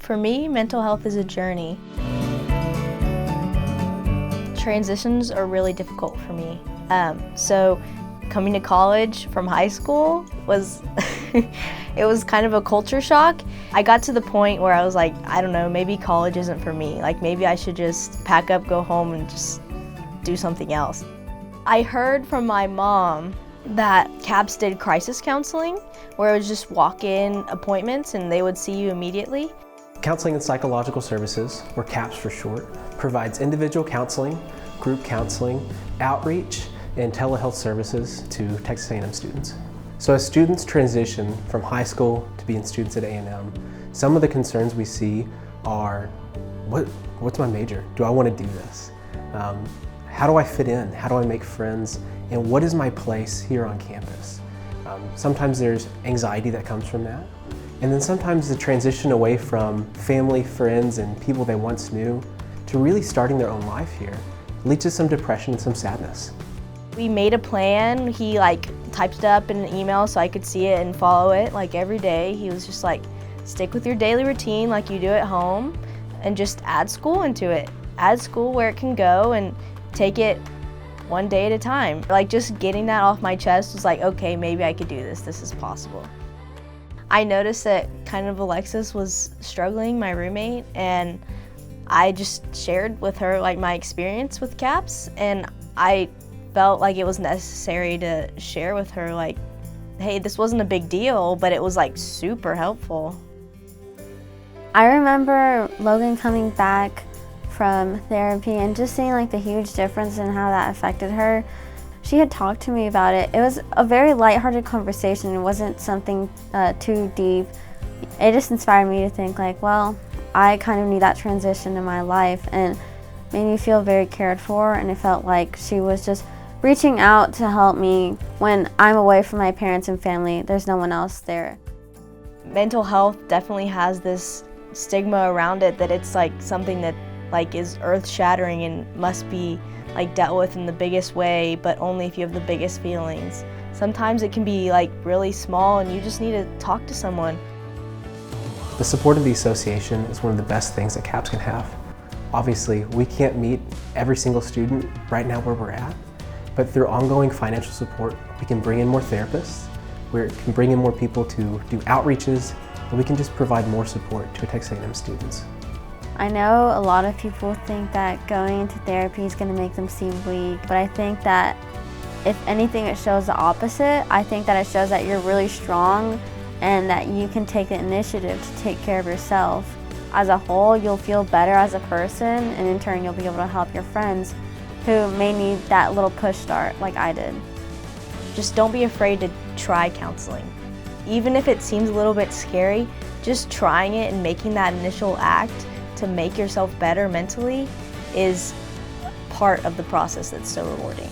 For me, mental health is a journey. Transitions are really difficult for me. So coming to college from high school was, it was kind of a culture shock. I got to the point where I was like, I don't know, maybe college isn't for me. Like maybe I should just pack up, go home and just do something else. I heard from my mom that CAPS did crisis counseling, where it was just walk-in appointments and they would see you immediately. Counseling and Psychological Services, or CAPS for short, provides individual counseling, group counseling, outreach, and telehealth services to Texas A&M students. So as students transition from high school to being students at A&M, some of the concerns we see are, what's my major? Do I want to do this? How do I fit in? How do I make friends? And what is my place here on campus? Sometimes there's anxiety that comes from that. And then sometimes the transition away from family, friends, and people they once knew to really starting their own life here leads to some depression and some sadness. We made a plan. He typed it up in an email so I could see it and follow it every day. He was just like, stick with your daily routine like you do at home and just add school into it. Add school where it can go and take it one day at a time. Just getting that off my chest was like, okay, maybe I could do this. This is possible. I noticed that Alexis was struggling, my roommate, and I just shared with her my experience with CAPS, and I felt like it was necessary to share with her hey, this wasn't a big deal, but it was super helpful. I remember Logan coming back from therapy and just seeing the huge difference in how that affected her. She had talked to me about it. It was a very lighthearted conversation. It wasn't something too deep. It just inspired me to think well, I kind of need that transition in my life, and made me feel very cared for, and it felt like she was just reaching out to help me when I'm away from my parents and family. There's no one else there. Mental health definitely has this stigma around it that it's something that is earth-shattering and must be dealt with in the biggest way, but only if you have the biggest feelings. Sometimes it can be really small and you just need to talk to someone. The support of the association is one of the best things that CAPS can have. Obviously, we can't meet every single student right now where we're at, but through ongoing financial support, we can bring in more therapists, we can bring in more people to do outreaches, and we can just provide more support to Texas A&M students. I know a lot of people think that going into therapy is going to make them seem weak, but I think that if anything it shows the opposite. I think that it shows that you're really strong and that you can take the initiative to take care of yourself. As a whole, you'll feel better as a person, and in turn you'll be able to help your friends who may need that little push start like I did. Just don't be afraid to try counseling. Even if it seems a little bit scary, just trying it and making that initial act to make yourself better mentally is part of the process that's so rewarding.